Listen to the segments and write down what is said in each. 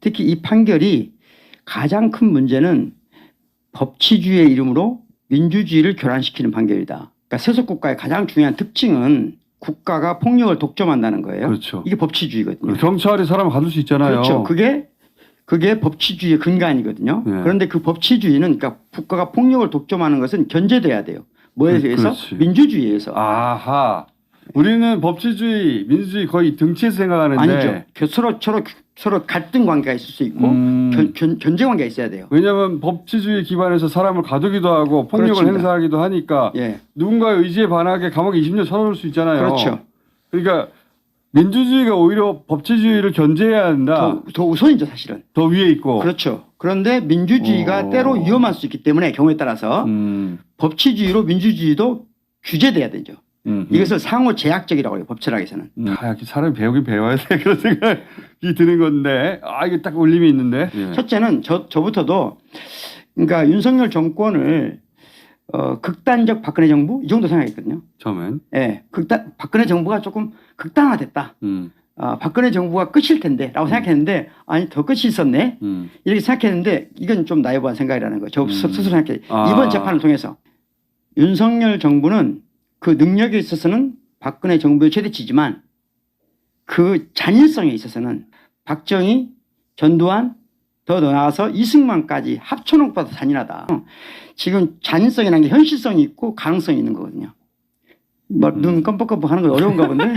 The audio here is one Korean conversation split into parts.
특히 이 판결이 가장 큰 문제는 법치주의의 이름으로 민주주의를 교란시키는 판결이다. 그러니까 세속국가의 가장 중요한 특징은 국가가 폭력을 독점한다는 거예요. 그렇죠. 이게 법치주의거든요. 경찰이 사람을 가둘 수 있잖아요. 그렇죠. 그게 법치주의의 근간이거든요. 네. 그런데 그 법치주의는 그러니까 국가가 폭력을 독점하는 것은 견제돼야 돼요. 뭐에 의해서? 그렇지. 민주주의에서. 아하. 우리는 법치주의, 민주주의 거의 등치에서 생각하는데 아니죠. 서로 갈등 관계가 있을 수 있고 견제 관계가 있어야 돼요. 왜냐하면 법치주의 기반에서 사람을 가두기도 하고 폭력을 그렇습니다. 행사하기도 하니까 예. 누군가의 의지에 반하게 감옥에 20년 쳐넣을 수 있잖아요. 그렇죠. 그러니까 민주주의가 오히려 법치주의를 견제해야 한다. 더 우선이죠, 사실은. 더 위에 있고. 그렇죠. 그런데 민주주의가 때로 위험할 수 있기 때문에 경우에 따라서 법치주의로 민주주의도 규제돼야 되죠. 이것을 상호 제약적이라고 해요. 법철학에서는. 사람이 배우긴 배워야 돼. 그런 생각이 드는 건데 이게 딱 울림이 있는데. 예. 첫째는 저부터도 그러니까 윤석열 정권을 극단적 박근혜 정부 이 정도 생각했거든요. 처음엔. 예, 박근혜 정부가 조금 극단화됐다. 박근혜 정부가 끝일 텐데라고 생각했는데 아니 더 끝이 있었네. 이렇게 생각했는데 이건 좀 나이브한 생각이라는 거예요. 저 스스로 생각해. 이번 재판을 통해서 윤석열 정부는 그 능력에 있어서는 박근혜 정부의 최대치지만 그 잔인성에 있어서는 박정희, 전두환, 더 나아가서 이승만까지 합쳐놓은 것보다 잔인하다. 지금 잔인성이라는 게 현실성이 있고 가능성이 있는 거거든요. 눈 껌뻑껌뻑 하는 거 어려운가 본데.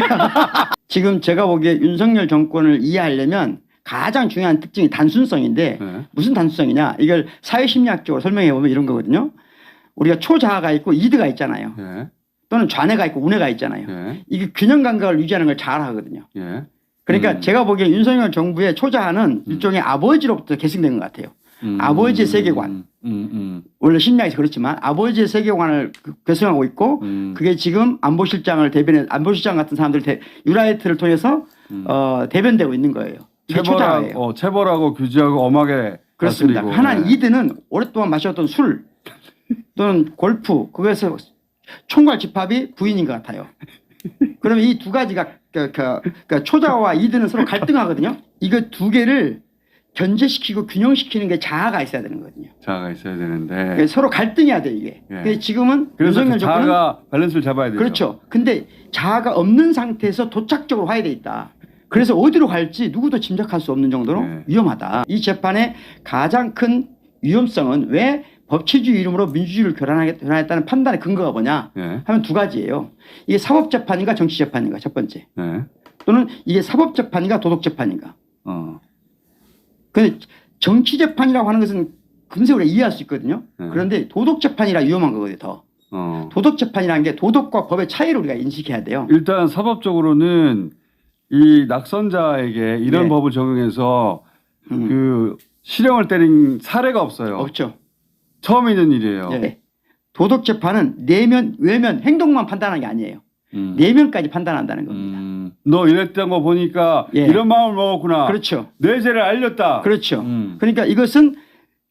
지금 제가 보기에 윤석열 정권을 이해하려면 가장 중요한 특징이 단순성인데 무슨 단순성이냐. 이걸 사회심리학적으로 설명해 보면 이런 거거든요. 우리가 초자아가 있고 이드가 있잖아요. 또는 좌뇌가 있고 우뇌가 있잖아요. 이게 균형 감각을 유지하는 걸 자아하거든요. 그러니까 제가 보기에 윤석열 정부의 초자아는 일종의 아버지로부터 계승된 것 같아요. 아버지의 세계관. 원래 심리학에서 그렇지만 아버지의 세계관을 계승하고 있고 그게 지금 안보실장을 대변해 안보실장 같은 사람들 유라이트를 통해서 대변되고 있는 거예요. 체벌하고 규제하고 엄하게 그렇습니다. 다스리고. 하나는 이드는 오랫동안 마셨던 술 또는 골프 그거에서 총괄 집합이 부인인 것 같아요. 그러면 이 두 가지가 그러니까 초자아와 이드는 서로 갈등하거든요. 이거 두 개를 견제시키고 균형시키는 게 자아가 있어야 되는 거거든요. 자아가 있어야 되는데 그러니까 서로 갈등해야 돼 이게. 근데 지금은 그래서 윤석열 정부는 자아가 밸런스를 잡아야 되죠. 그렇죠. 근데 자아가 없는 상태에서 도착적으로 화해돼 있다. 그래서 어디로 갈지 누구도 짐작할 수 없는 정도로 위험하다. 이 재판의 가장 큰 위험성은 왜 법치주의 이름으로 민주주의를 교란했다는 판단의 근거가 뭐냐 하면 두 가지예요. 이게 사법재판인가 정치재판인가 첫 번째. 또는 이게 사법재판인가 도덕재판인가. 근데 정치재판이라고 하는 것은 금세 우리가 이해할 수 있거든요. 그런데 도덕재판이라 위험한 거거든요. 더. 도덕재판이라는 게 도덕과 법의 차이를 우리가 인식해야 돼요. 일단 사법적으로는 이 낙선자에게 이런 법을 적용해서 그 실형을 때린 사례가 없어요. 없죠. 처음 있는 일이에요. 도덕재판은 내면, 외면, 행동만 판단하는 게 아니에요. 내면까지 판단한다는 겁니다. 너 이랬던 거 보니까 이런 마음을 먹었구나. 그렇죠. 내 죄를 알렸다. 그렇죠. 그러니까 이것은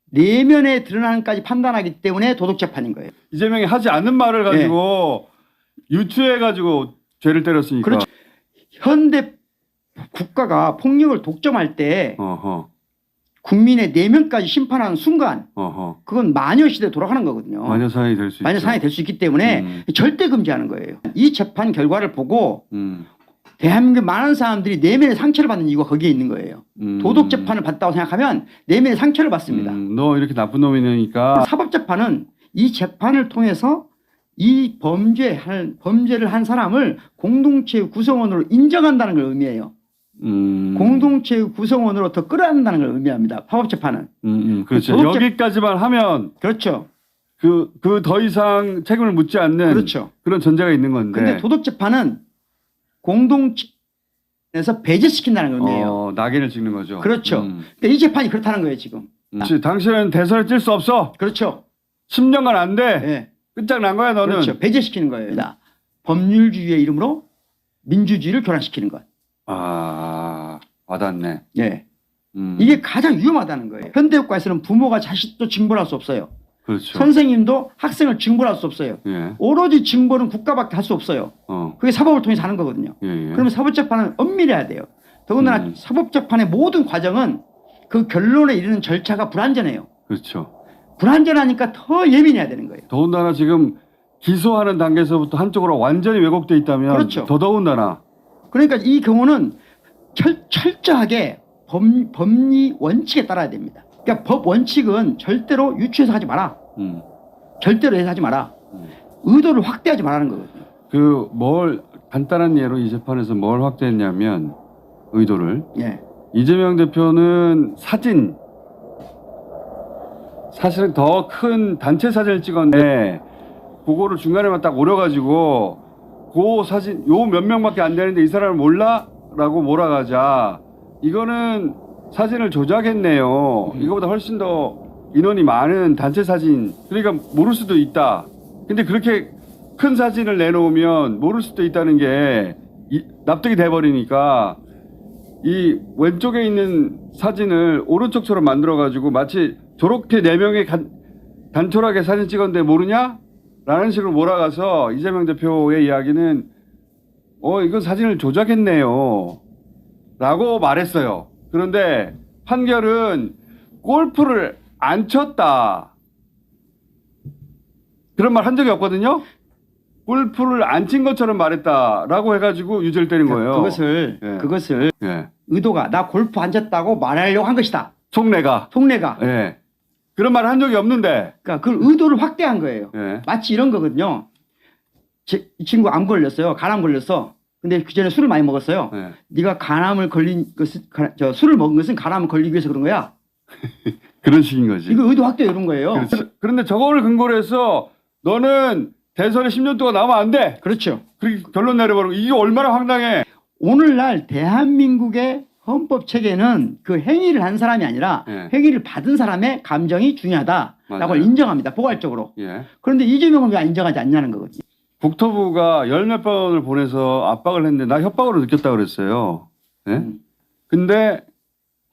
내면에 드러나는까지 판단하기 때문에 도덕재판인 거예요. 이재명이 하지 않는 말을 가지고 유추해가지고 죄를 때렸으니까. 그렇죠. 현대 국가가 폭력을 독점할 때 국민의 내면까지 심판하는 순간 그건 마녀시대에 돌아가는 거거든요. 마녀사냥이 될 수 있죠. 마녀사냥이 될 수 있기 때문에 절대 금지하는 거예요. 이 재판 결과를 보고 대한민국 많은 사람들이 내면의 상처를 받는 이유가 거기에 있는 거예요. 도덕재판을 받다고 생각하면 내면의 상처를 받습니다. 너 이렇게 나쁜 놈이니까. 사법재판은 이 재판을 통해서 이 범죄를 한 사람을 공동체의 구성원으로 인정한다는 걸 의미해요. 공동체의 구성원으로 더 끌어안는다는 걸 의미합니다. 사법재판은. 그렇죠. 여기까지만 하면 그렇죠. 그 더 이상 책임을 묻지 않는 그렇죠. 그런 전제가 있는 건데. 근데 도덕재판은 공동체에서 배제시킨다는 의미예요. 낙인을 찍는 거죠. 그렇죠. 그러니까 이 재판이 그렇다는 거예요 지금. 당신은 대선에 뛸 수 없어. 그렇죠. 10년간 안 돼. 네. 끝장난 거야 너는. 그렇죠. 배제시키는 거예요. 법률주의의 이름으로 민주주의를 교란시키는 것. 와닿네. 이게 가장 위험하다는 거예요. 현대국가에서는 부모가 자식도 징벌할 수 없어요. 그렇죠. 선생님도 학생을 징벌할 수 없어요. 오로지 징벌은 국가밖에 할 수 없어요. 그게 사법을 통해서 하는 거거든요. 그러면 사법재판은 엄밀해야 돼요. 더군다나 사법재판의 모든 과정은 그 결론에 이르는 절차가 불완전해요. 그렇죠. 불완전하니까 더 예민해야 되는 거예요. 더군다나 지금 기소하는 단계에서부터 한쪽으로 완전히 왜곡돼 있다면 그렇죠. 더더군다나. 그러니까 이 경우는 철저하게 법리 원칙에 따라야 됩니다. 그러니까 법 원칙은 절대로 유추해서 하지 마라. 절대로 해서 하지 마라. 의도를 확대하지 말라는 거거든요. 그 뭘 간단한 예로 이 재판에서 뭘 확대했냐면 의도를 예. 이재명 대표는 사실은 더 큰 단체 사진을 찍었는데 그거를 중간에만 딱 오려가지고 그 사진 요 몇 명밖에 안 되는데 이 사람을 몰라? 라고 몰아가자. 이거는 사진을 조작했네요. 이거보다 훨씬 더 인원이 많은 단체 사진. 그러니까 모를 수도 있다. 근데 그렇게 큰 사진을 내놓으면 모를 수도 있다는 게 납득이 돼버리니까 이 왼쪽에 있는 사진을 오른쪽처럼 만들어가지고 마치 저렇게 4명이 단촐하게 사진 찍었는데 모르냐? 라는 식으로 몰아가서 이재명 대표의 이야기는 이건 사진을 조작했네요. 라고 말했어요. 그런데 판결은 골프를 안 쳤다. 그런 말 한 적이 없거든요. 골프를 안 친 것처럼 말했다라고 해가지고 유죄를 때린 거예요. 그것을 예. 의도가 나 골프 안 쳤다고 말하려고 한 것이다. 속내가. 예. 그런 말 한 적이 없는데. 그러니까 그 의도를 확대한 거예요. 예. 마치 이런 거거든요. 이 친구 암 걸렸어요. 간암 걸렸어. 근데 그 전에 술을 많이 먹었어요. 예. 네가 간암을 걸린 것은 술을 먹은 것은 간암을 걸리기 위해서 그런 거야. 그런 식인 거지. 이거 의도 확대 이런 거예요. 그렇지. 그런데 저거를 근거로 해서 너는 대선에 10년 동안 나오면 안 돼. 그렇죠. 그렇게 결론 내려버리고 이게 얼마나 황당해. 오늘날 대한민국의 헌법 체계는 그 행위를 한 사람이 아니라 예. 행위를 받은 사람의 감정이 중요하다라고 맞아요. 인정합니다. 포괄적으로. 예. 그런데 이재명은 왜 인정하지 않냐는 거거든요. 국토부가 10몇 번을 보내서 압박을 했는데 나 협박으로 느꼈다고 그랬어요. 예? 근데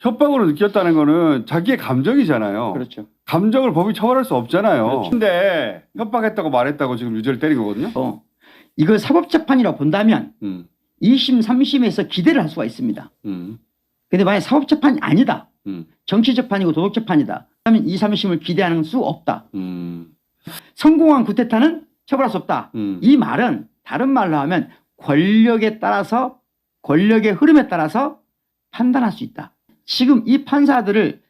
협박으로 느꼈다는 거는 자기의 감정이잖아요. 그렇죠. 감정을 법이 처벌할 수 없잖아요. 그렇죠. 근데 협박했다고 말했다고 지금 유죄를 때린 거거든요. 이걸 사법재판이라고 본다면 2심, 3심에서 기대를 할 수가 있습니다. 근데 만약 사법재판이 아니다. 정치재판이고 도덕재판이다. 그러면 2, 3심을 기대하는 수 없다. 성공한 구테타는 처벌할 수 없다. 이 말은 다른 말로 하면 권력에 따라서 권력의 흐름에 따라서 판단할 수 있다. 지금 이 판사들을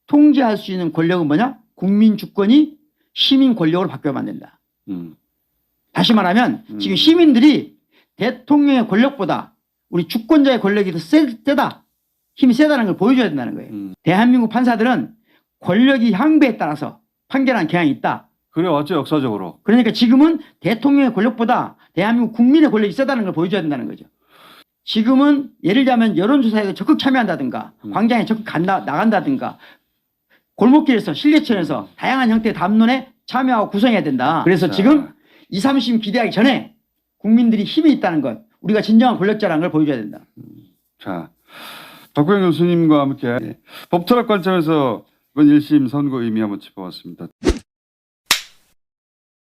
통제할 수 있는 권력은 뭐냐? 국민 주권이 시민 권력으로 바뀌어야 된다. 다시 말하면 지금 시민들이 대통령의 권력보다 우리 주권자의 권력이 더 세다. 힘이 세다는 걸 보여줘야 된다는 거예요. 대한민국 판사들은 권력이 향배에 따라서 판결하는 경향이 있다. 그래 왔죠 역사적으로. 그러니까 지금은 대통령의 권력보다 대한민국 국민의 권력이 세다는 걸 보여줘야 된다는 거죠. 지금은 예를 들자면 여론조사에 적극 참여한다든가 광장에 적극 나간다든가 골목길에서 실내천에서 다양한 형태의 담론에 참여하고 구성해야 된다. 그래서 지금 2, 3심 기대하기 전에 국민들이 힘이 있다는 것, 우리가 진정한 권력자라는 걸 보여줘야 된다. 자, 박구영 교수님과 함께 법철학 관점에서 이번 1심 선고 의미 한번 짚어봤습니다.